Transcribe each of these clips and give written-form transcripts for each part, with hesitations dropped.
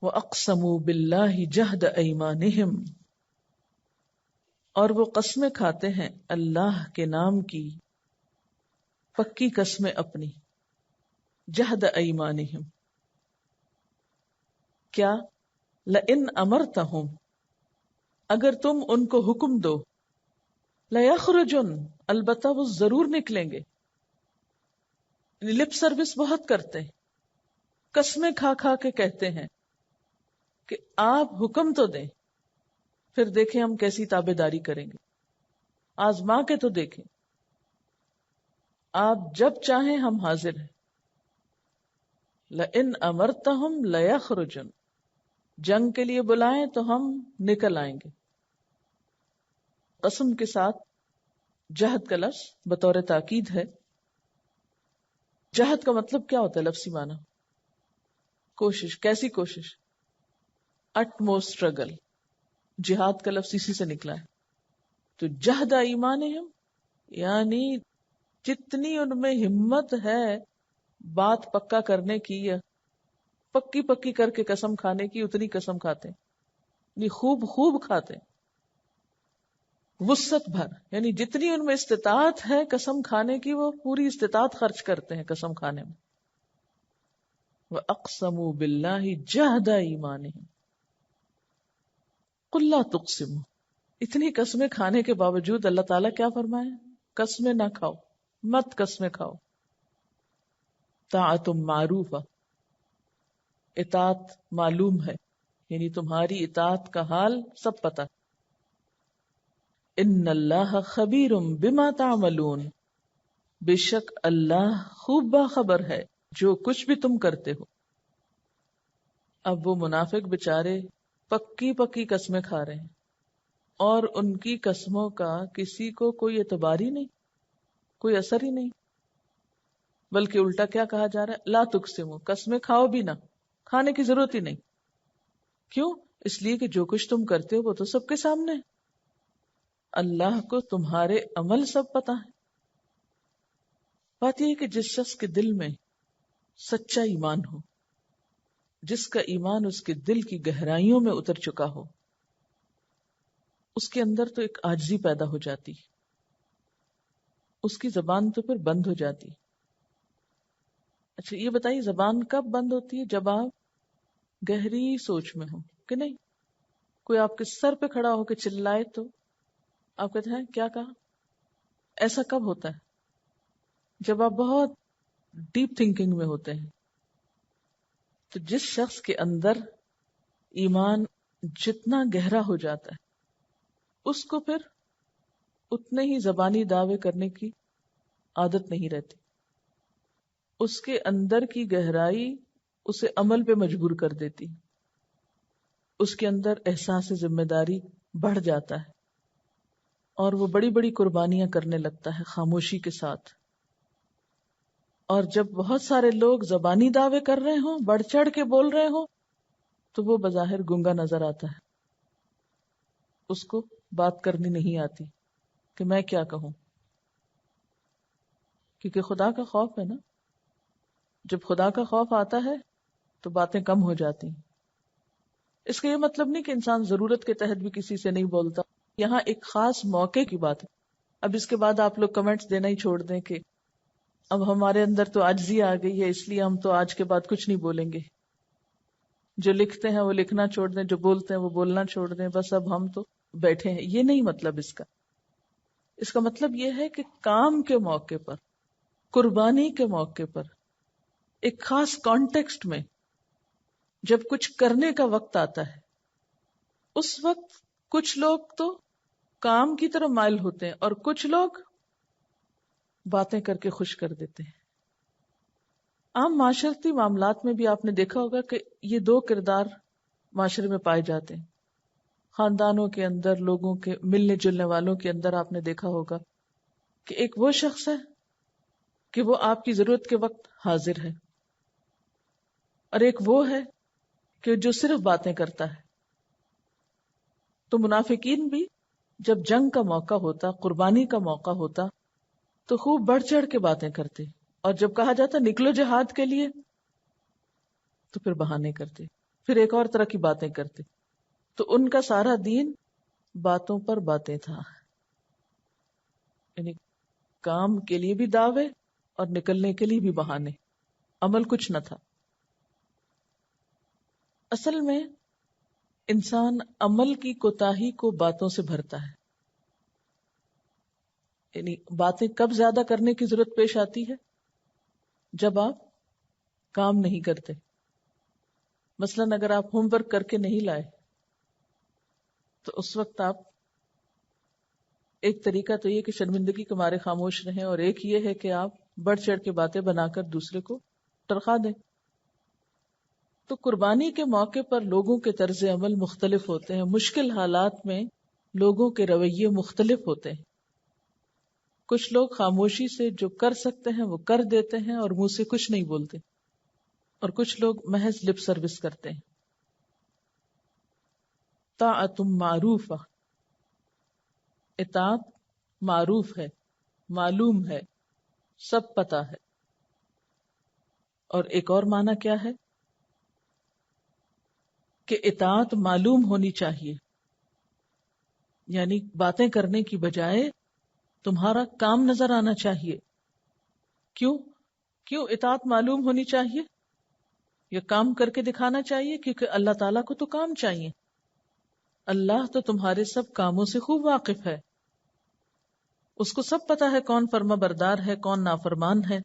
وَأَقْسَمُوا بِاللَّهِ جَهْدَ أَيْمَانِهِمْ، اور وہ قسمیں کھاتے ہیں اللہ کے نام کی پکی قسمیں اپنی. جہد ایمانہم، کیا؟ لئن امرتہم، اگر تم ان کو حکم دو، لیخرجن، البتہ وہ ضرور نکلیں گے. لپ سروس بہت کرتے ہیں، قسمیں کھا کھا کے کہتے ہیں کہ آپ حکم تو دیں، پھر دیکھیں ہم کیسی تابع داری کریں گے، آزما کے تو دیکھیں، آپ جب چاہیں ہم حاضر ہیں. لئن امرتہم لیخرجن، جنگ کے لیے بلائیں تو ہم نکل آئیں گے. قسم کے ساتھ جہد کا لفظ بطور تاکید ہے. جہد کا مطلب کیا ہوتا ہے لفظی معنی؟ کوشش. کیسی کوشش؟ utmost struggle. جہاد کا لفظ اسی سے نکلا ہے. تو جہد ایمانہم یعنی جتنی ان میں ہمت ہے بات پکا کرنے کی یا پکی پکی کر کے قسم کھانے کی، اتنی قسم کھاتے ہیں، یعنی خوب خوب کھاتے ہیں. وسعت بھر یعنی جتنی ان میں استطاعت ہے قسم کھانے کی، وہ پوری استطاعت خرچ کرتے ہیں قسم کھانے میں. وَأَقْسَمُوا بِاللَّهِ جَهْدَ أَيْمَانِهِمْ قُلْ لَا تُقْسِمُوا. اتنی قسمیں کھانے کے باوجود اللہ تعالیٰ کیا فرمائے؟ قسمیں نہ کھاؤ، مت قسمیں کھاؤ. طاعۃ معروفہ، اطاعت معلوم ہے، یعنی تمہاری اطاعت کا حال سب پتہ. ان اللہ خبیر بما تعملون، بے شک اللہ خوب باخبر ہے جو کچھ بھی تم کرتے ہو. اب وہ منافق بےچارے پکی پکی قسمیں کھا رہے ہیں اور ان کی قسموں کا کسی کو کوئی اعتبار ہی نہیں، کوئی اثر ہی نہیں، بلکہ الٹا کیا کہا جا رہا ہے؟ لا تقسموا، قسمیں کھاؤ بھی نہ، کھانے کی ضرورت ہی نہیں. کیوں؟ اس لیے کہ جو کچھ تم کرتے ہو وہ تو سب کے سامنے ہے، اللہ کو تمہارے عمل سب پتہ ہے. بات یہ ہے کہ جس شخص کے دل میں سچا ایمان ہو، جس کا ایمان اس کے دل کی گہرائیوں میں اتر چکا ہو، اس کے اندر تو ایک عاجزی پیدا ہو جاتی، اس کی زبان تو پھر بند ہو جاتی. اچھا یہ بتائیے زبان کب بند ہوتی ہے؟ جب آپ گہری سوچ میں ہو کہ نہیں. کوئی آپ کے سر پہ کھڑا ہو کے چلائے تو آپ کہتے ہیں کیا کہا؟ ایسا کب ہوتا ہے؟ جب آپ بہت ڈیپ تھنکنگ میں ہوتے ہیں. تو جس شخص کے اندر ایمان جتنا گہرا ہو جاتا ہے اس کو پھر اتنے ہی زبانی دعوے کرنے کی عادت نہیں رہتی. اس کے اندر کی گہرائی اسے عمل پہ مجبور کر دیتی، اس کے اندر احساس ذمہ داری بڑھ جاتا ہے اور وہ بڑی بڑی قربانیاں کرنے لگتا ہے خاموشی کے ساتھ. اور جب بہت سارے لوگ زبانی دعوے کر رہے ہوں، بڑھ چڑھ کے بول رہے ہوں، تو وہ بظاہر گنگا نظر آتا ہے، اس کو بات کرنی نہیں آتی کہ میں کیا کہوں. کیونکہ خدا کا خوف ہے نا، جب خدا کا خوف آتا ہے تو باتیں کم ہو جاتی ہیں. اس کا یہ مطلب نہیں کہ انسان ضرورت کے تحت بھی کسی سے نہیں بولتا. یہاں ایک خاص موقع کی بات ہے. اب اس کے بعد آپ لوگ کمنٹس دینا ہی چھوڑ دیں کہ اب ہمارے اندر تو عاجزی آ گئی ہے اس لیے ہم تو آج کے بعد کچھ نہیں بولیں گے. جو لکھتے ہیں وہ لکھنا چھوڑ دیں، جو بولتے ہیں وہ بولنا چھوڑ دیں، بس اب ہم تو بیٹھے ہیں. یہ نہیں مطلب اس کا. اس کا مطلب یہ ہے کہ کام کے موقع پر، قربانی کے موقع پر، ایک خاص کانٹیکسٹ میں جب کچھ کرنے کا وقت آتا ہے، اس وقت کچھ لوگ تو کام کی طرف مائل ہوتے ہیں اور کچھ لوگ باتیں کر کے خوش کر دیتے ہیں. عام معاشرتی معاملات میں بھی آپ نے دیکھا ہوگا کہ یہ دو کردار معاشرے میں پائے جاتے ہیں. خاندانوں کے اندر، لوگوں کے ملنے جلنے والوں کے اندر آپ نے دیکھا ہوگا کہ ایک وہ شخص ہے کہ وہ آپ کی ضرورت کے وقت حاضر ہے، اور ایک وہ ہے کہ جو صرف باتیں کرتا ہے. تو منافقین بھی جب جنگ کا موقع ہوتا، قربانی کا موقع ہوتا، تو خوب بڑھ چڑھ کے باتیں کرتے، اور جب کہا جاتا نکلو جہاد کے لیے تو پھر بہانے کرتے. پھر ایک اور طرح کی باتیں کرتے. تو ان کا سارا دین باتوں پر باتیں تھا، یعنی کام کے لیے بھی دعوے اور نکلنے کے لیے بھی بہانے، عمل کچھ نہ تھا. اصل میں انسان عمل کی کوتاہی کو باتوں سے بھرتا ہے. یعنی باتیں کب زیادہ کرنے کی ضرورت پیش آتی ہے؟ جب آپ کام نہیں کرتے. مثلاً اگر آپ ہوم ورک کر کے نہیں لائے تو اس وقت آپ، ایک طریقہ تو یہ کہ شرمندگی کے مارے خاموش رہیں، اور ایک یہ ہے کہ آپ بڑھ چڑھ کے باتیں بنا کر دوسرے کو ٹرخا دیں. تو قربانی کے موقع پر لوگوں کے طرز عمل مختلف ہوتے ہیں، مشکل حالات میں لوگوں کے رویے مختلف ہوتے ہیں. کچھ لوگ خاموشی سے جو کر سکتے ہیں وہ کر دیتے ہیں اور منہ سے کچھ نہیں بولتے، اور کچھ لوگ محض لپ سروس کرتے ہیں. طاعت معروف، اطاعت معروف ہے، معلوم ہے، سب پتا ہے. اور ایک اور معنی کیا ہے کہ اطاعت معلوم ہونی چاہیے، یعنی باتیں کرنے کی بجائے تمہارا کام نظر آنا چاہیے. کیوں اطاعت معلوم ہونی چاہیے؟ یہ کام کر کے دکھانا چاہیے، کیونکہ اللہ تعالیٰ کو تو کام چاہیے. اللہ تو تمہارے سب کاموں سے خوب واقف ہے، اس کو سب پتا ہے کون فرما بردار ہے، کون نافرمان ہے،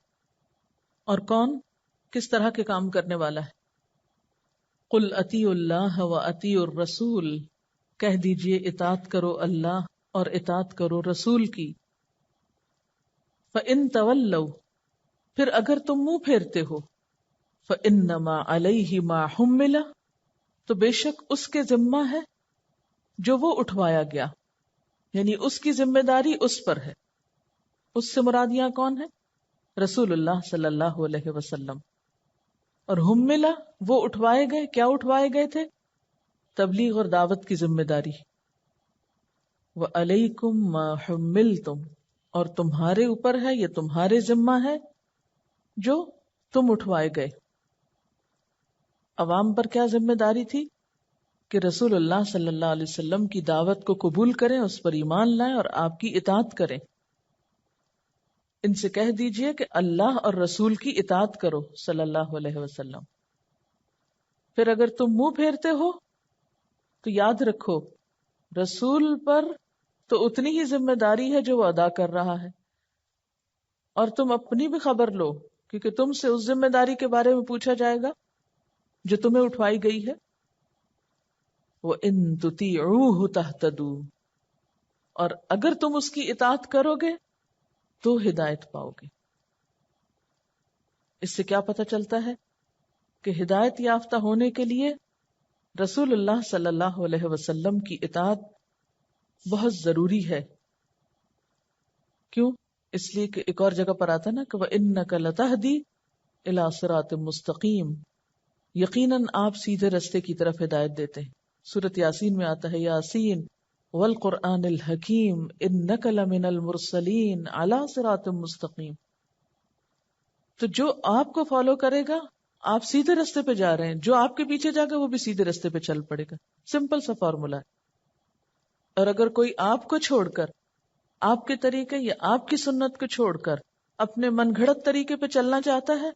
اور کون کس طرح کے کام کرنے والا ہے. قل اطیعوا اللہ و اطیعوا الرسول، کہہ دیجئے اطاعت کرو اللہ اور اطاعت کرو رسول کی. فَإِن تَوَلَّوْا، پھر اگر تم منہ پھیرتے ہو، فَإِنَّمَا عَلَيْهِ مَا حُمِّلَ، تو بے شک اس کے ذمہ ہے جو وہ اٹھوایا گیا، یعنی اس کی ذمہ داری اس پر ہے. اس سے مراد یہاں کون ہے؟ رسول اللہ صلی اللہ علیہ وسلم. اور حملہ، وہ اٹھوائے گئے. کیا اٹھوائے گئے تھے؟ تبلیغ اور دعوت کی ذمہ داری. وَعَلَيْكُمْ مَا حُمِّلْتُمْ، اور تمہارے اوپر ہے، یہ تمہارے ذمہ ہے جو تم اٹھوائے گئے. عوام پر کیا ذمہ داری تھی؟ کہ رسول اللہ صلی اللہ علیہ وسلم کی دعوت کو قبول کریں، اس پر ایمان لائیں اور آپ کی اطاعت کریں. ان سے کہہ دیجئے کہ اللہ اور رسول کی اطاعت کرو صلی اللہ علیہ وسلم. پھر اگر تم منہ پھیرتے ہو تو یاد رکھو رسول پر تو اتنی ہی ذمہ داری ہے جو وہ ادا کر رہا ہے، اور تم اپنی بھی خبر لو، کیونکہ تم سے اس ذمہ داری کے بارے میں پوچھا جائے گا جو تمہیں اٹھوائی گئی ہے. وَإِن تُطِيعُوهُ تَهْتَدُوا، اور اگر تم اس کی اطاعت کرو گے تو ہدایت پاؤ گے. اس سے کیا پتہ چلتا ہے کہ ہدایت یافتہ ہونے کے لیے رسول اللہ صلی اللہ علیہ وسلم کی اطاعت بہت ضروری ہے. کیوں؟ اس لیے کہ ایک اور جگہ پر آتا نا کہ وَإِنَّكَ لَتَهْدِي إِلَى صِرَاطٍ مُسْتَقِيمٍ، یقیناً آپ سیدھے رستے کی طرف ہدایت دیتے ہیں. سورۃ یاسین میں آتا ہے یاسین والقرآن الحکیم انک لمن المرسلین علی صراط مستقیم. تو جو آپ کو فالو کرے گا آپ سیدھے رستے پہ جا رہے ہیں، جو آپ کے پیچھے جائے گا وہ بھی سیدھے رستے پہ چل پڑے گا. سمپل سا فارمولا ہے. اور اگر کوئی آپ کو چھوڑ کر، آپ کے طریقے یا آپ کی سنت کو چھوڑ کر اپنے من گھڑت طریقے پہ چلنا چاہتا ہے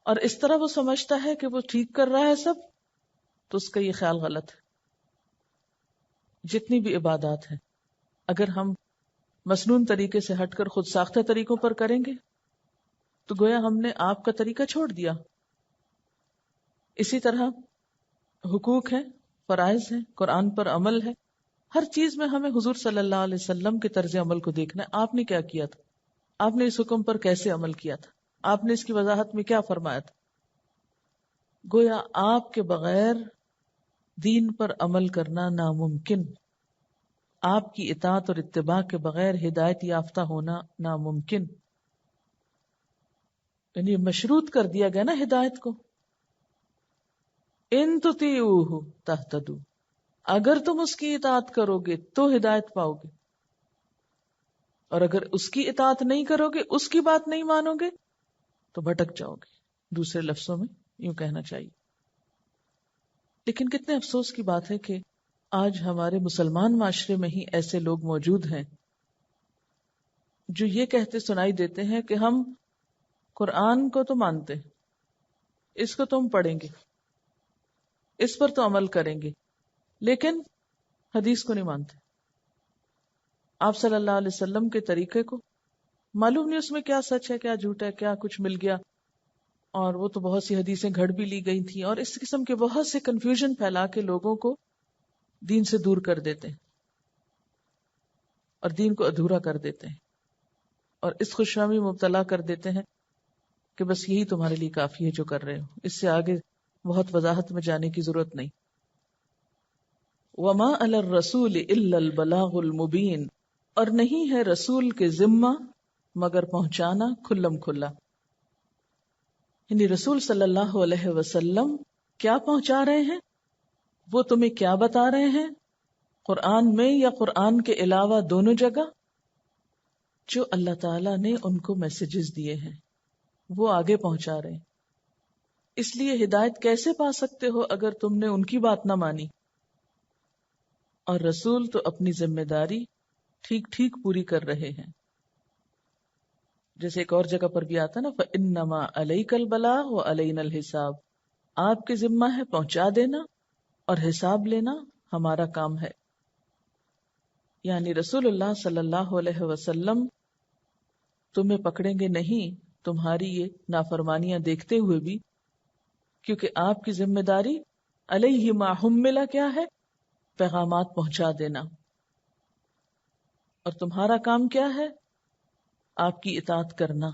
اور اس طرح وہ سمجھتا ہے کہ وہ ٹھیک کر رہا ہے سب، تو اس کا یہ خیال غلط ہے. جتنی بھی عبادات ہیں اگر ہم مسنون طریقے سے ہٹ کر خود ساختہ طریقوں پر کریں گے تو گویا ہم نے آپ کا طریقہ چھوڑ دیا. اسی طرح حقوق ہیں، فرائض ہیں، قرآن پر عمل ہے. ہر چیز میں ہمیں حضور صلی اللہ علیہ وسلم کے طرز عمل کو دیکھنا ہے. آپ نے کیا کیا تھا، آپ نے اس حکم پر کیسے عمل کیا تھا، آپ نے اس کی وضاحت میں کیا فرمایا تھا. گویا آپ کے بغیر دین پر عمل کرنا ناممکن، آپ کی اطاعت اور اتباع کے بغیر ہدایت یافتہ ہونا ناممکن. یعنی مشروط کر دیا گیا نا ہدایت کو. ان تطیعوہ تہتدوا، اگر تم اس کی اطاعت کرو گے تو ہدایت پاؤ گے، اور اگر اس کی اطاعت نہیں کرو گے، اس کی بات نہیں مانو گے تو بھٹک جاؤ گے. دوسرے لفظوں میں یوں کہنا چاہیے. لیکن کتنے افسوس کی بات ہے کہ آج ہمارے مسلمان معاشرے میں ہی ایسے لوگ موجود ہیں جو یہ کہتے سنائی دیتے ہیں کہ ہم قرآن کو تو مانتے ہیں، اس کو تو ہم پڑھیں گے، اس پر تو عمل کریں گے، لیکن حدیث کو نہیں مانتے، آپ صلی اللہ علیہ وسلم کے طریقے کو معلوم نہیں اس میں کیا سچ ہے کیا جھوٹ ہے، کیا کچھ مل گیا، اور وہ تو بہت سی حدیثیں گھڑ بھی لی گئی تھیں، اور اس قسم کے بہت سے کنفیوژن پھیلا کے لوگوں کو دین سے دور کر دیتے ہیں اور دین کو ادھورا کر دیتے ہیں، اور اس خوشفہمی میں مبتلا کر دیتے ہیں کہ بس یہی تمہارے لیے کافی ہے جو کر رہے ہو، اس سے آگے بہت وضاحت میں جانے کی ضرورت نہیں۔ وما علی الرسول الا البلاغ المبین، اور نہیں ہے رسول کے ذمہ مگر پہنچانا کھلم کھلا، یعنی رسول صلی اللہ علیہ وسلم کیا پہنچا رہے ہیں، وہ تمہیں کیا بتا رہے ہیں، قرآن میں یا قرآن کے علاوہ دونوں جگہ، جو اللہ تعالیٰ نے ان کو میسیجز دیے ہیں وہ آگے پہنچا رہے ہیں۔ اس لیے ہدایت کیسے پا سکتے ہو اگر تم نے ان کی بات نہ مانی؟ اور رسول تو اپنی ذمہ داری ٹھیک ٹھیک پوری کر رہے ہیں، جیسے ایک اور جگہ پر بھی آتا نا فَإِنَّمَا عَلَيْكَ الْبَلَاغُ وَعَلَيْنَا الْحِسَابُ، آپ کے ذمہ ہے پہنچا دینا اور حساب لینا ہمارا کام ہے۔ یعنی رسول اللہ صلی اللہ علیہ وسلم تمہیں پکڑیں گے نہیں تمہاری یہ نافرمانیاں دیکھتے ہوئے بھی، کیونکہ آپ کی ذمہ داری علیہ ما حمل کیا ہے، پیغامات پہنچا دینا، اور تمہارا کام کیا ہے، آپ کی اطاعت کرنا۔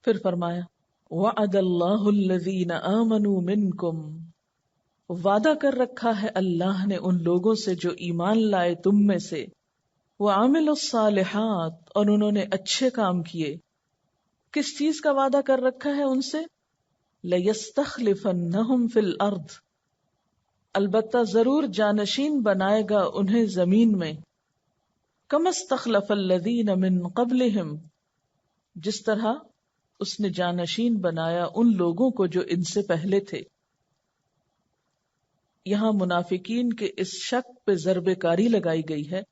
پھر فرمایا وعد اللہ الذین آمنوا منکم، وعدہ کر رکھا ہے اللہ نے ان لوگوں سے جو ایمان لائے تم میں سے، وعملوا الصالحات، اور انہوں نے اچھے کام کیے۔ کس چیز کا وعدہ کر رکھا ہے ان سے؟ لَيَسْتَخْلِفَنَّهُمْ فِي الْأَرْضِ، البتہ ضرور جانشین بنائے گا انہیں زمین میں، كَمَا اسْتَخْلَفَ الَّذِينَ مِن قَبْلِهِمْ، جس طرح اس نے جانشین بنایا ان لوگوں کو جو ان سے پہلے تھے۔ یہاں منافقین کے اس شک پہ ضرب کاری لگائی گئی ہے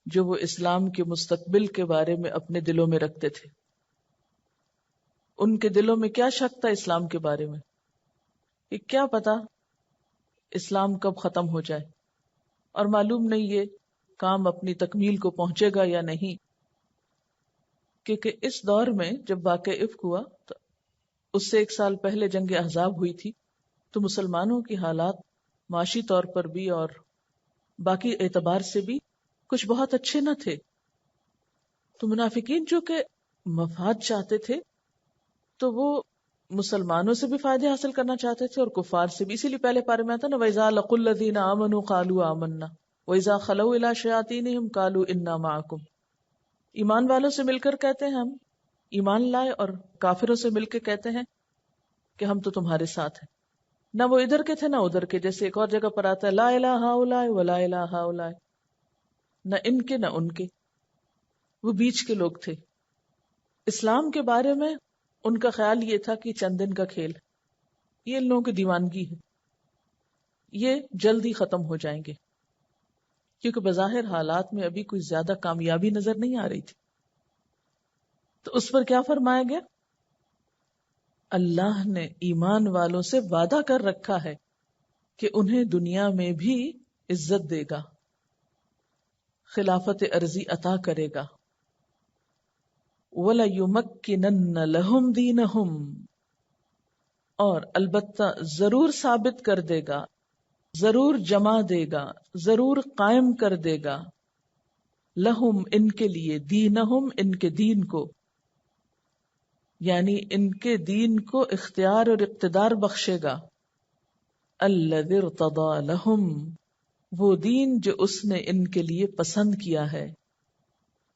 جو وہ اسلام کے مستقبل کے بارے میں اپنے دلوں میں رکھتے تھے۔ ان کے دلوں میں کیا شک تھا اسلام کے بارے میں کہ کیا پتا اسلام کب ختم ہو جائے، اور معلوم نہیں یہ کام اپنی تکمیل کو پہنچے گا یا نہیں، کیونکہ اس دور میں جب واقعہ افک ہوا تو اس سے 1 سال پہلے جنگ احزاب ہوئی تھی، تو مسلمانوں کی حالات معاشی طور پر بھی اور باقی اعتبار سے بھی کچھ بہت اچھے نہ تھے۔ تو منافقین جو کہ مفاد چاہتے تھے تو وہ مسلمانوں سے بھی فائدے حاصل کرنا چاہتے تھے اور کفار سے بھی، اسی لیے پہلے پارے میں آتا نا وَإِذَا لَقُوا الَّذِينَ آمَنُوا قَالُوا آمَنَّا وَإِذَا خَلَوْا إِلَىٰ شَيَاطِينِهِمْ قَالُوا إِنَّا مَعَكُمْ، ایمان والوں سے مل کر کہتے ہیں ہم ایمان لائے، اور کافروں سے مل کے کہتے ہیں کہ ہم تو تمہارے ساتھ ہیں، نہ وہ ادھر کے تھے نہ ادھر کے، جیسے ایک اور جگہ پر آتا ہے لا الہ ہؤلاء ولا الہ ہؤلاء، نہ ان کے نہ ان کے، وہ بیچ کے لوگ تھے۔ اسلام کے بارے میں ان کا خیال یہ تھا کہ چند دن کا کھیل، یہ ان لوگوں کی دیوانگی ہے، یہ جلد ہی ختم ہو جائیں گے، کیونکہ بظاہر حالات میں ابھی کوئی زیادہ کامیابی نظر نہیں آ رہی تھی۔ تو اس پر کیا فرمایا گیا؟ اللہ نے ایمان والوں سے وعدہ کر رکھا ہے کہ انہیں دنیا میں بھی عزت دے گا، خلافت ارضی عطا کرے گا، وَلَيُمَكِّنَنَّ لَهُمْ دِينَهُمْ، اور البتہ ضرور ثابت کر دے گا، ضرور جمع دے گا، ضرور قائم کر دے گا، لہم ان کے لیے، دینہم ان کے دین کو، یعنی ان کے دین کو اختیار اور اقتدار بخشے گا، الذی ارتضی لہم، وہ دین جو اس نے ان کے لیے پسند کیا ہے،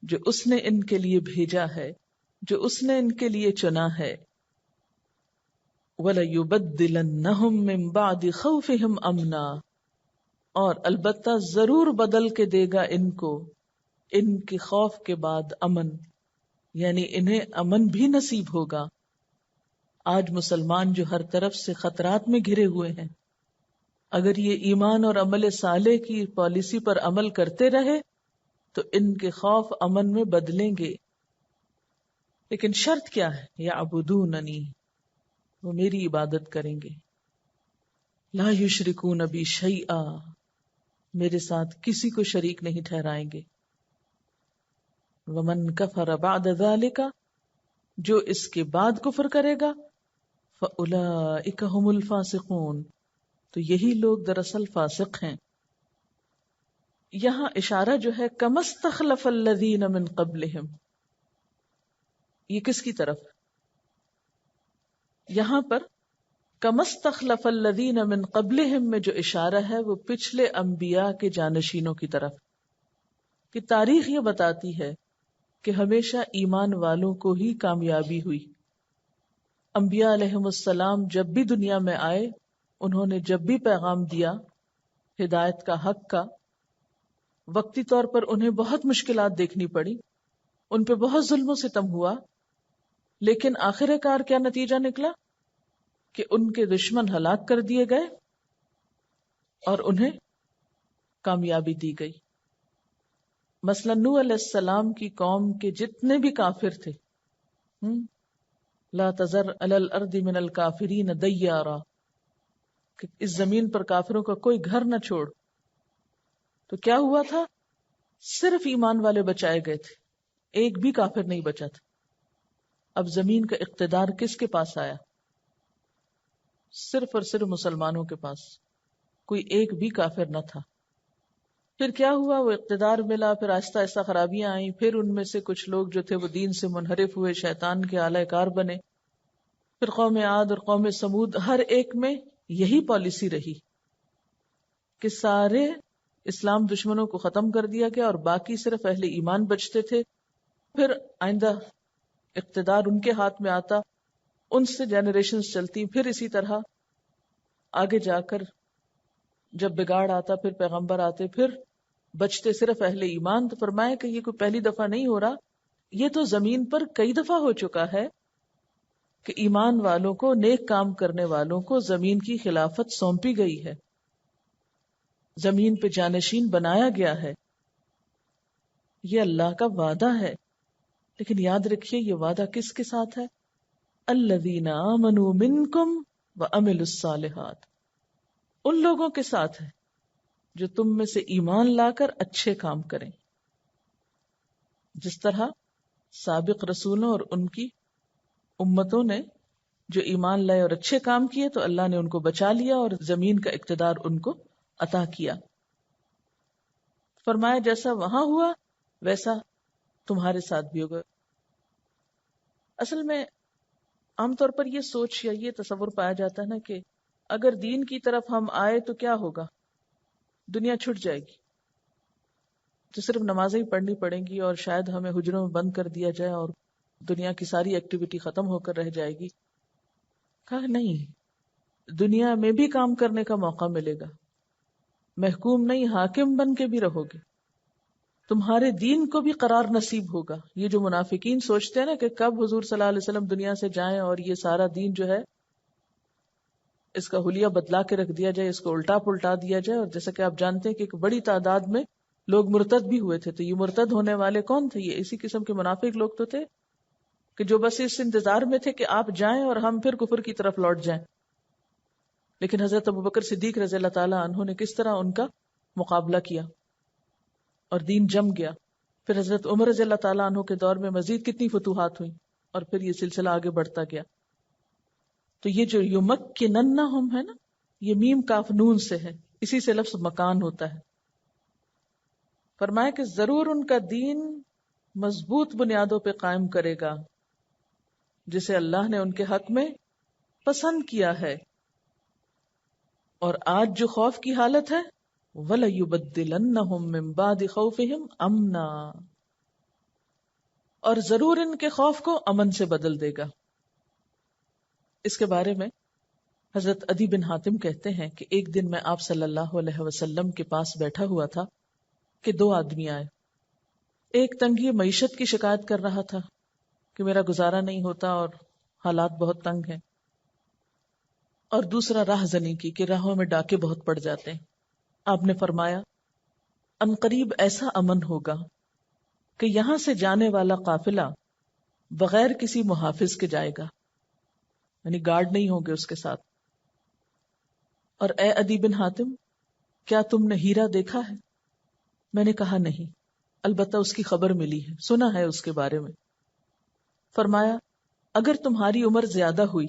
جو اس نے ان کے لیے بھیجا ہے، جو اس نے ان کے لیے چنا ہے۔ وَلَيُبَدِّلَنَّهُم مِّن بَعْدِ خَوْفِهِمْ أَمْنًا، اور البتہ ضرور بدل کے دے گا ان کو ان کے خوف کے بعد امن، یعنی انہیں امن بھی نصیب ہوگا۔ آج مسلمان جو ہر طرف سے خطرات میں گھرے ہوئے ہیں، اگر یہ ایمان اور عمل صالح کی پالیسی پر عمل کرتے رہے تو ان کے خوف امن میں بدلیں گے. لیکن شرط کیا ہے؟ یعبدوننی، وہ میری عبادت کریں گے. لا یشرکون بی شیئا، میرے ساتھ کسی کو شریک نہیں ٹھہرائیں گے. ومن کفر بعد ذالک، جو اس کے بعد کفر کرے گا، فاولئک هم الفاسقون، تو یہی لوگ دراصل فاسق ہیں. یہاں اشارہ جو ہے کما استخلف الذین من قبلہم، یہ کس کی طرف؟ یہاں پر کما استخلف الذین من قبلہم میں جو اشارہ ہے وہ پچھلے انبیاء کے جانشینوں کی طرف، کہ تاریخ یہ بتاتی ہے کہ ہمیشہ ایمان والوں کو ہی کامیابی ہوئی. انبیاء علیہم السلام جب بھی دنیا میں آئے، انہوں نے جب بھی پیغام دیا ہدایت کا، حق کا، وقتی طور پر انہیں بہت مشکلات دیکھنی پڑی، ان پہ بہت ظلم و ستم ہوا، لیکن آخر کار کیا نتیجہ نکلا کہ ان کے دشمن ہلاک کر دیے گئے اور انہیں کامیابی دی گئی. مثلا نوح علیہ السلام کی قوم کے جتنے بھی کافر تھے، لا تذر علی الارض من الکافرین دیارا، کہ اس زمین پر کافروں کا کوئی گھر نہ چھوڑ. تو کیا ہوا تھا؟ صرف ایمان والے بچائے گئے تھے، ایک بھی کافر نہیں بچا تھا. اب زمین کا اقتدار کس کے پاس آیا؟ صرف اور صرف مسلمانوں کے پاس، کوئی ایک بھی کافر نہ تھا. پھر کیا ہوا؟ وہ اقتدار ملا، پھر آہستہ آہستہ خرابیاں آئیں، پھر ان میں سے کچھ لوگ جو تھے وہ دین سے منحرف ہوئے، شیطان کے آلہ کار بنے. پھر قوم عاد اور قوم سمود، ہر ایک میں یہی پالیسی رہی کہ سارے اسلام دشمنوں کو ختم کر دیا گیا اور باقی صرف اہل ایمان بچتے تھے. پھر آئندہ اقتدار ان کے ہاتھ میں آتا، ان سے جنریشنز چلتی، پھر اسی طرح آگے جا کر جب بگاڑ آتا پھر پیغمبر آتے، پھر بچتے صرف اہل ایمان. تو فرمایا کہ یہ کوئی پہلی دفعہ نہیں ہو رہا، یہ تو زمین پر کئی دفعہ ہو چکا ہے کہ ایمان والوں کو، نیک کام کرنے والوں کو زمین کی خلافت سونپی گئی ہے، زمین پہ جانشین بنایا گیا ہے. یہ اللہ کا وعدہ ہے. لیکن یاد رکھیے یہ وعدہ کس کے ساتھ ہے؟ الذین آمنوا منکم وعملوا الصالحات، ان لوگوں کے ساتھ ہے جو تم میں سے ایمان لا کر اچھے کام کریں. جس طرح سابق رسولوں اور ان کی امتوں نے جو ایمان لائے اور اچھے کام کیے تو اللہ نے ان کو بچا لیا اور زمین کا اقتدار ان کو عطا کیا. فرمایا جیسا وہاں ہوا ویسا تمہارے ساتھ بھی ہوگا. اصل میں عام طور پر یہ سوچ یا یہ تصور پایا جاتا ہے نا کہ اگر دین کی طرف ہم آئے تو کیا ہوگا، دنیا چھٹ جائے گی، تو صرف نمازیں ہی پڑھنی پڑیں گی اور شاید ہمیں حجروں میں بند کر دیا جائے اور دنیا کی ساری ایکٹیویٹی ختم ہو کر رہ جائے گی. کہا نہیں، دنیا میں بھی کام کرنے کا موقع ملے گا، محکوم نہیں حاکم بن کے بھی رہو گے، تمہارے دین کو بھی قرار نصیب ہوگا. یہ جو منافقین سوچتے ہیں نا کہ کب حضور صلی اللہ علیہ وسلم دنیا سے جائیں اور یہ سارا دین جو ہے اس کا حلیہ بدلا کے رکھ دیا جائے، اس کو الٹا پلٹا دیا جائے. اور جیسا کہ آپ جانتے ہیں کہ ایک بڑی تعداد میں لوگ مرتد بھی ہوئے تھے. تو یہ مرتد ہونے والے کون تھے؟ یہ اسی قسم کے منافق لوگ تو تھے کہ جو بس اس انتظار میں تھے کہ آپ جائیں اور ہم پھر کفر کی طرف لوٹ جائیں. لیکن حضرت ابوبکر صدیق رضی اللہ تعالیٰ عنہ نے کس طرح ان کا مقابلہ کیا اور دین جم گیا. پھر حضرت عمر رضی اللہ تعالیٰ عنہ کے دور میں مزید کتنی فتوحات ہوئیں اور پھر یہ سلسلہ آگے بڑھتا گیا. تو یہ جو یمکننہم ہے نا، یہ میم کاف نون سے ہے، اسی سے لفظ مکان ہوتا ہے. فرمایا کہ ضرور ان کا دین مضبوط بنیادوں پہ قائم کرے گا جسے اللہ نے ان کے حق میں پسند کیا ہے. اور آج جو خوف کی حالت ہے وَلَيُبَدِّلَنَّهُم مِّن بَعْدِ خَوْفِهِمْ أَمْنًا، اور ضرور ان کے خوف کو امن سے بدل دے گا. اس کے بارے میں حضرت عدی بن حاتم کہتے ہیں کہ ایک دن میں آپ صلی اللہ علیہ وسلم کے پاس بیٹھا ہوا تھا کہ دو آدمی آئے. ایک تنگی معیشت کی شکایت کر رہا تھا کہ میرا گزارا نہیں ہوتا اور حالات بہت تنگ ہیں. اور دوسرا راہ زنی کی کہ راہوں میں ڈاکے بہت پڑ جاتے ہیں. آپ نے فرمایا عنقریب ایسا امن ہوگا کہ یہاں سے جانے والا قافلہ بغیر کسی محافظ کے جائے گا، یعنی گارڈ نہیں ہوں گے اس کے ساتھ. اور اے عدی بن حاتم، کیا تم نے ہیرا دیکھا ہے؟ میں نے کہا نہیں، البتہ اس کی خبر ملی ہے، سنا ہے اس کے بارے میں. فرمایا اگر تمہاری عمر زیادہ ہوئی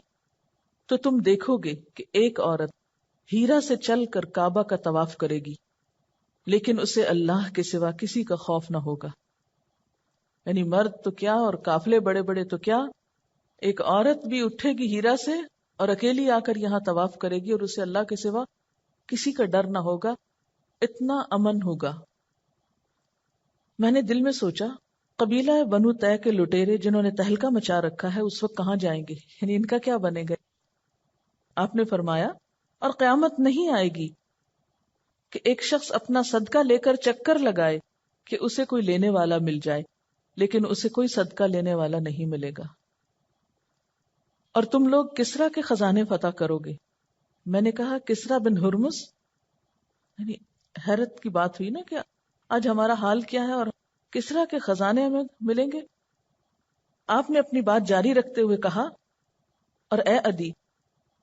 تو تم دیکھو گے کہ ایک عورت ہیرا سے چل کر کعبہ کا طواف کرے گی، لیکن اسے اللہ کے سوا کسی کا خوف نہ ہوگا. یعنی مرد تو کیا اور قافلے بڑے بڑے تو کیا، ایک عورت بھی اٹھے گی ہیرا سے اور اکیلی آ کر یہاں طواف کرے گی اور اسے اللہ کے سوا کسی کا ڈر نہ ہوگا. اتنا امن ہوگا. میں نے دل میں سوچا قبیلہ بنو طے کے لٹیرے جنہوں نے تہلکہ مچا رکھا ہے اس وقت کہاں جائیں گے، یعنی ان کا کیا بنے گا. آپ نے فرمایا اور قیامت نہیں آئے گی کہ ایک شخص اپنا صدقہ لے کر چکر لگائے کہ اسے کوئی لینے والا مل جائے، لیکن اسے کوئی صدقہ لینے والا نہیں ملے گا. اور تم لوگ کسرا کے خزانے فتح کرو گے. میں نے کہا کسرا بن ہرمز، یعنی حیرت کی بات ہوئی نا کہ آج ہمارا حال کیا ہے اور کسرا کے خزانے ہمیں ملیں گے. آپ نے اپنی بات جاری رکھتے ہوئے کہا اور اے عدی،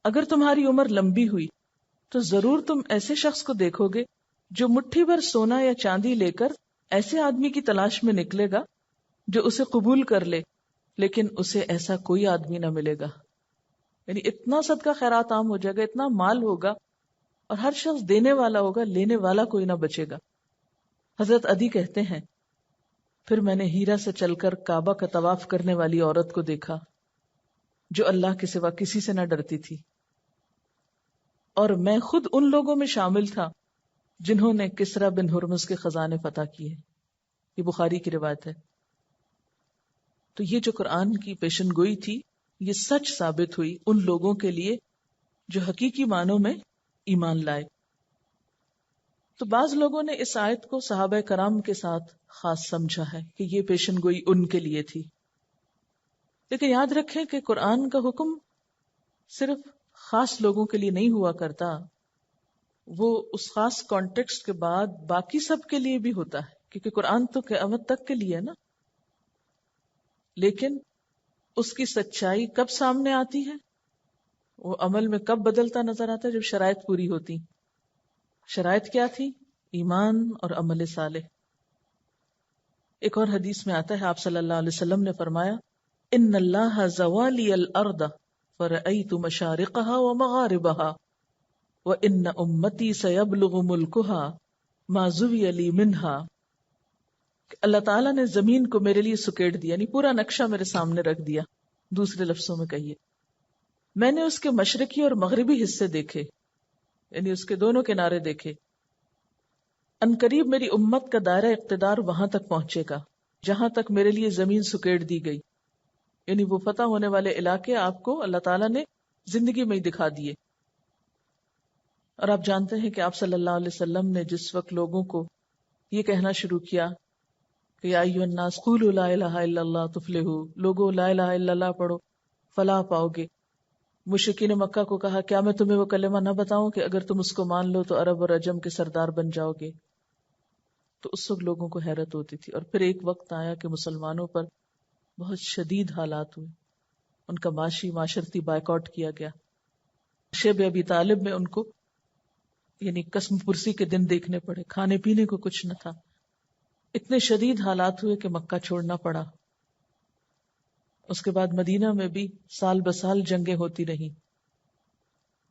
اگر تمہاری عمر لمبی ہوئی تو ضرور تم ایسے شخص کو دیکھو گے جو مٹھی بھر سونا یا چاندی لے کر ایسے آدمی کی تلاش میں نکلے گا جو اسے قبول کر لے، لیکن اسے ایسا کوئی آدمی نہ ملے گا. یعنی اتنا صدقہ خیرات عام ہو جائے گا، اتنا مال ہوگا اور ہر شخص دینے والا ہوگا، لینے والا کوئی نہ بچے گا. حضرت عدی کہتے ہیں پھر میں نے ہیرا سے چل کر کعبہ کا طواف کرنے والی عورت کو دیکھا جو اللہ کے سوا کسی سے نہ ڈرتی تھی، اور میں خود ان لوگوں میں شامل تھا جنہوں نے کسرا بن ہرمز کے خزانے فتح کیے. یہ بخاری کی روایت ہے. تو یہ جو قرآن کی پیشن گوئی تھی یہ سچ ثابت ہوئی ان لوگوں کے لیے جو حقیقی معنوں میں ایمان لائے. تو بعض لوگوں نے اس آیت کو صحابہ کرام کے ساتھ خاص سمجھا ہے کہ یہ پیشن گوئی ان کے لیے تھی، لیکن یاد رکھیں کہ قرآن کا حکم صرف خاص لوگوں کے لیے نہیں ہوا کرتا، وہ اس خاص کانٹیکسٹ کے بعد باقی سب کے لیے بھی ہوتا ہے، کیونکہ قرآن تو قیامت تک کے لیے ہے نا. لیکن اس کی سچائی کب سامنے آتی ہے، وہ عمل میں کب بدلتا نظر آتا ہے، جب شرائط پوری ہوتی. شرائط کیا تھی؟ ایمان اور عمل صالح. ایک اور حدیث میں آتا ہے آپ صلی اللہ علیہ وسلم نے فرمایا ان اللہ زوالی الارض فرأیت مشارقها ومغاربها وان امتی سیبلغ ملکها ما زوی لی منها. اللہ تعالیٰ نے زمین کو میرے لیے سکیڑ دیا، یعنی پورا نقشہ میرے سامنے رکھ دیا. دوسرے لفظوں میں کہیے میں نے اس کے مشرقی اور مغربی حصے دیکھے، یعنی اس کے دونوں کنارے دیکھے. ان قریب میری امت کا دائرہ اقتدار وہاں تک پہنچے گا جہاں تک میرے لیے زمین سکیڑ دی گئی، یعنی وہ فتح ہونے والے علاقے آپ کو اللہ تعالیٰ نے زندگی میں ہی دکھا دیے. اور آپ جانتے ہیں کہ آپ صلی اللہ علیہ وسلم نے جس وقت لوگوں کو یہ کہنا شروع کیا کہ یا ایھا الناس قولوا لا الہ الا اللہ تفلحوا، لوگوں لا الہ الا اللہ پڑھو فلاح پاؤ گے. مشرکین مکہ کو کہا کیا میں تمہیں وہ کلمہ نہ بتاؤں کہ اگر تم اس کو مان لو تو عرب اور عجم کے سردار بن جاؤ گے. تو اس وقت لوگوں کو حیرت ہوتی تھی. اور پھر ایک وقت آیا کہ مسلمانوں پر بہت شدید حالات ہوئے، ان کا معاشرتی بائیکاٹ کیا گیا. شیب ابی طالب میں ان کو یعنی قسم پرسی کے دن دیکھنے پڑے، کھانے پینے کو کچھ نہ تھا. اتنے شدید حالات ہوئے کہ مکہ چھوڑنا پڑا. اس کے بعد مدینہ میں بھی سال بسال جنگیں ہوتی رہیں،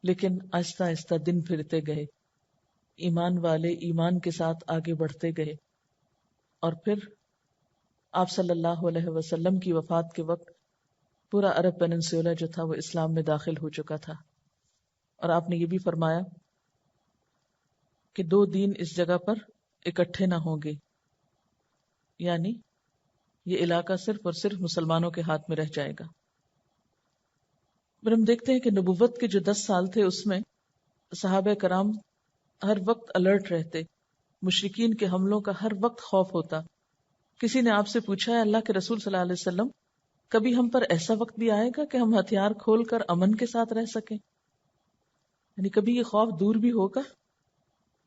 لیکن آہستہ آہستہ دن پھرتے گئے، ایمان والے ایمان کے ساتھ آگے بڑھتے گئے. اور پھر آپ صلی اللہ علیہ وسلم کی وفات کے وقت پورا عرب پیننسولا جو تھا وہ اسلام میں داخل ہو چکا تھا. اور آپ نے یہ بھی فرمایا کہ 2 دین اس جگہ پر اکٹھے نہ ہوں گے، یعنی یہ علاقہ صرف اور صرف مسلمانوں کے ہاتھ میں رہ جائے گا. پھر ہم دیکھتے ہیں کہ نبوت کے جو 10 سال تھے اس میں صحابہ کرام ہر وقت الرٹ رہتے، مشرکین کے حملوں کا ہر وقت خوف ہوتا. کسی نے آپ سے پوچھا ہے اللہ کے رسول صلی اللہ علیہ وسلم کبھی ہم پر ایسا وقت بھی آئے گا کہ ہم ہتھیار کھول کر امن کے ساتھ رہ سکیں؟ یعنی کبھی یہ خوف دور بھی ہوگا؟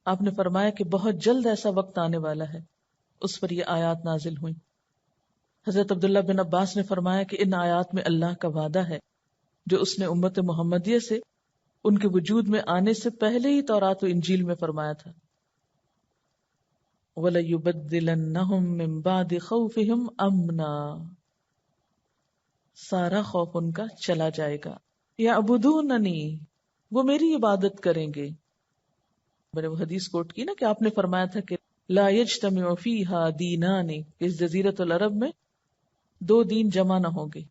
آپ نے فرمایا کہ بہت جلد ایسا وقت آنے والا ہے. اس پر یہ آیات نازل ہوئیں. حضرت عبداللہ بن عباس نے فرمایا کہ ان آیات میں اللہ کا وعدہ ہے جو اس نے امت محمدیہ سے ان کے وجود میں آنے سے پہلے ہی تورات و انجیل میں فرمایا تھا. وَلَيُبَدِّلَنَّهُم مِّن بَعْدِ خَوْفِهِمْ أَمْنًا، سارا خوف ان کا چلا جائے گا. یعبدوننی، وہ میری عبادت کریں گے. میں نے وہ حدیث کوٹ کی نا کہ آپ نے فرمایا تھا کہ لا یجتمع فیہا دینان، اس جزیرۃ العرب میں دو دین جمع نہ ہوں گے.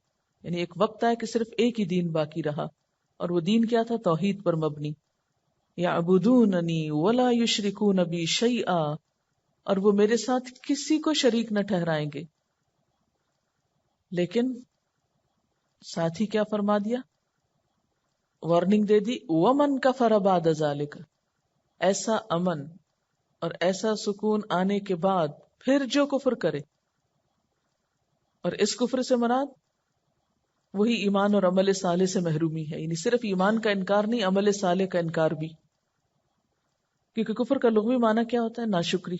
یعنی ایک وقت آیا کہ صرف ایک ہی دین باقی رہا، اور وہ دین کیا تھا؟ توحید پر مبنی. یعبدوننی ولا یشرکون بی شیئا، اور وہ میرے ساتھ کسی کو شریک نہ ٹھہرائیں گے. لیکن ساتھ ہی کیا فرما دیا؟ وارننگ دے دی، ومن کفر بعد ذالک، ایسا امن اور ایسا سکون آنے کے بعد پھر جو کفر کرے. اور اس کفر سے مراد وہی ایمان اور عمل صالح سے محرومی ہے. یعنی صرف ایمان کا انکار نہیں، عمل صالح کا انکار بھی. کیونکہ کفر کا لغوی معنی کیا ہوتا ہے؟ ناشکری.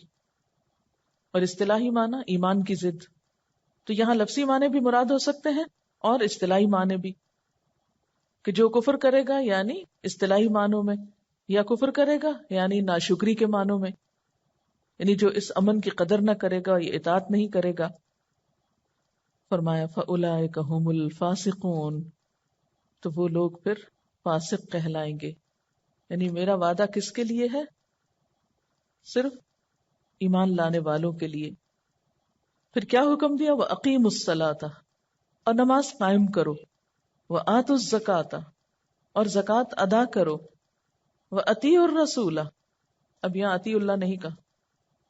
اور اصطلاحی معنی ایمان کی ضد. تو یہاں لفظی معنی بھی مراد ہو سکتے ہیں اور اصطلاحی معنی بھی، کہ جو کفر کرے گا یعنی اصطلاحی معنوں میں، یا کفر کرے گا یعنی ناشکری کے معنوں میں، یعنی جو اس امن کی قدر نہ کرے گا، یہ اطاعت نہیں کرے گا. فرمایا فَأُولَئِكَ هُمُ الْفَاسِقُونَ، تو وہ لوگ پھر فاسق کہلائیں گے. یعنی میرا وعدہ کس کے لیے ہے؟ صرف ایمان لانے والوں کے لیے. پھر کیا حکم دیا؟ وَأَقِيمُوا الصَّلَاةَ، اور نماز قائم کرو. وَآتُوا الزَّكَاةَ، اور زکوٰۃ ادا کرو. وَأَطِيعُوا الرَّسُولَ، اب یہاں اطیعوا اللہ نہیں کہا،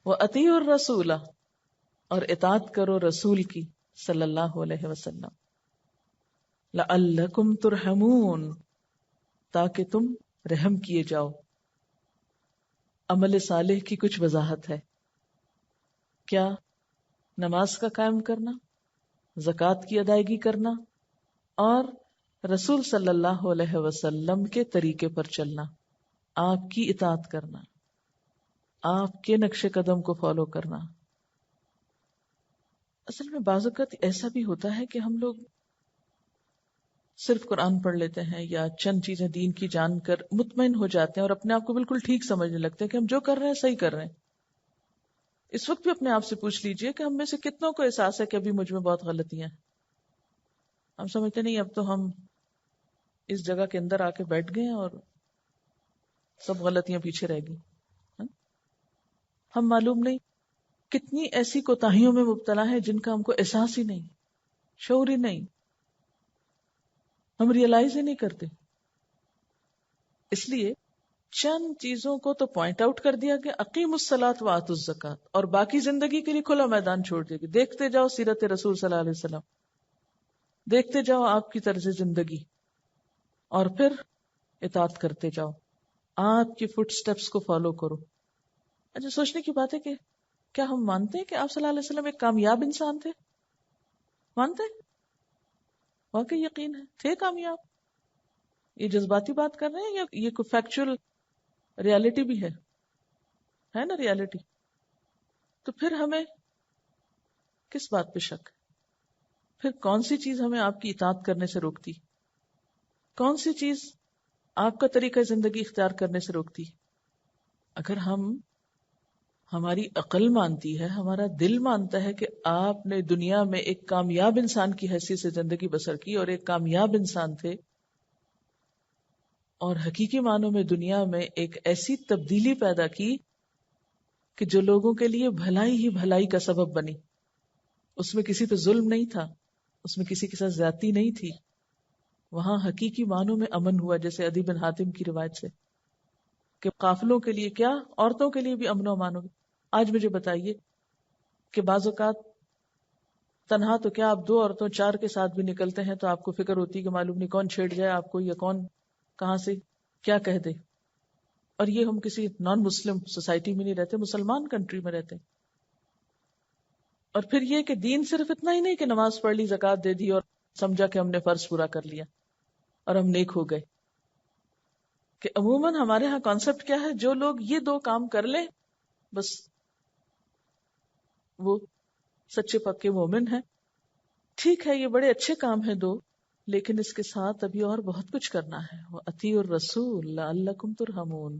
وَأَطِيعُوا الرَّسُولَ، اور اطاعت کرو رسول کی صلی اللہ علیہ وسلم. لَعَلَّكُمْ تُرْحَمُونَ، تاکہ تم رحم کیے جاؤ. عمل صالح کی کچھ وضاحت ہے. کیا؟ نماز کا قائم کرنا، زکوٰۃ کی ادائیگی کرنا، اور رسول صلی اللہ علیہ وسلم کے طریقے پر چلنا، آپ کی اطاعت کرنا، آپ کے نقش قدم کو فالو کرنا. اصل میں بعض اوقات ایسا بھی ہوتا ہے کہ ہم لوگ صرف قرآن پڑھ لیتے ہیں یا چند چیزیں دین کی جان کر مطمئن ہو جاتے ہیں اور اپنے آپ کو بالکل ٹھیک سمجھنے لگتے ہیں کہ ہم جو کر رہے ہیں صحیح کر رہے ہیں. اس وقت بھی اپنے آپ سے پوچھ لیجئے کہ ہم میں سے کتنوں کو احساس ہے کہ ابھی مجھ میں بہت غلطیاں ہیں. ہم سمجھتے نہیں اب تو ہم اس جگہ کے اندر آ کے بیٹھ گئے ہیں اور سب غلطیاں پیچھے رہ گئی. ہم معلوم نہیں کتنی ایسی کوتاہیوں میں مبتلا ہے جن کا ہم کو احساس ہی نہیں، شعور ہی نہیں، ہم ریئلائز ہی نہیں کرتے. اس لیے چند چیزوں کو تو پوائنٹ آؤٹ کر دیا کہ اقیم الصلاۃ وآتوا الزکات، اور باقی زندگی کے لیے کھلا میدان چھوڑ دیا کہ دیکھتے جاؤ سیرت رسول صلی اللہ علیہ وسلم، دیکھتے جاؤ آپ کی طرز زندگی، اور پھر اطاعت کرتے جاؤ، آپ کی فٹ سٹیپس کو فالو کرو. اچھا سوچنے کی بات ہے کہ کیا ہم مانتے ہیں کہ آپ صلی اللہ علیہ وسلم ایک کامیاب انسان تھے؟ مانتے ہیں؟ واقعی یقین ہے تھے کامیاب؟ یہ جذباتی بات کر رہے ہیں یا یہ کوئی فیکچوئل ریالٹی بھی ہے نا ریالٹی؟ تو پھر ہمیں کس بات پہ شک؟ پھر کون سی چیز ہمیں آپ کی اطاعت کرنے سے روکتی؟ کون سی چیز آپ کا طریقہ زندگی اختیار کرنے سے روکتی؟ اگر ہماری عقل مانتی ہے، ہمارا دل مانتا ہے کہ آپ نے دنیا میں ایک کامیاب انسان کی حیثیت سے زندگی بسر کی اور ایک کامیاب انسان تھے، اور حقیقی معنوں میں دنیا میں ایک ایسی تبدیلی پیدا کی کہ جو لوگوں کے لیے بھلائی ہی بھلائی کا سبب بنی. اس میں کسی پہ ظلم نہیں تھا، اس میں کسی کے ساتھ زیادتی نہیں تھی، وہاں حقیقی معنوں میں امن ہوا. جیسے عدی بن حاتم کی روایت سے کہ قافلوں کے لیے کیا، عورتوں کے لیے بھی امن و امان ہو. آج مجھے بتائیے کہ بعض اوقات تنہا تو کیا آپ 2 عورتوں 4 کے ساتھ بھی نکلتے ہیں تو آپ کو فکر ہوتی ہے کہ معلوم نہیں کون چھیڑ جائے آپ کو یا کون کہاں سے کیا کہہ دے. اور یہ ہم کسی نان مسلم سوسائٹی میں نہیں رہتے، مسلمان کنٹری میں رہتے. اور پھر یہ کہ دین صرف اتنا ہی نہیں کہ نماز پڑھ لی، زکوٰۃ دے دی اور سمجھا کہ ہم نے فرض پورا کر لیا اور ہم نیک ہو گئے. کہ عموماً ہمارے ہاں کانسیپٹ کیا ہے، جو لوگ یہ 2 کام کر لیں بس وہ سچے پکے مومن ہیں. ٹھیک ہے، یہ بڑے اچھے کام ہیں 2، لیکن اس کے ساتھ ابھی اور بہت کچھ کرنا ہے. وَأَطِیعُوا الرَّسُولَ لَعَلَّکُمْ تُرْحَمُونَ.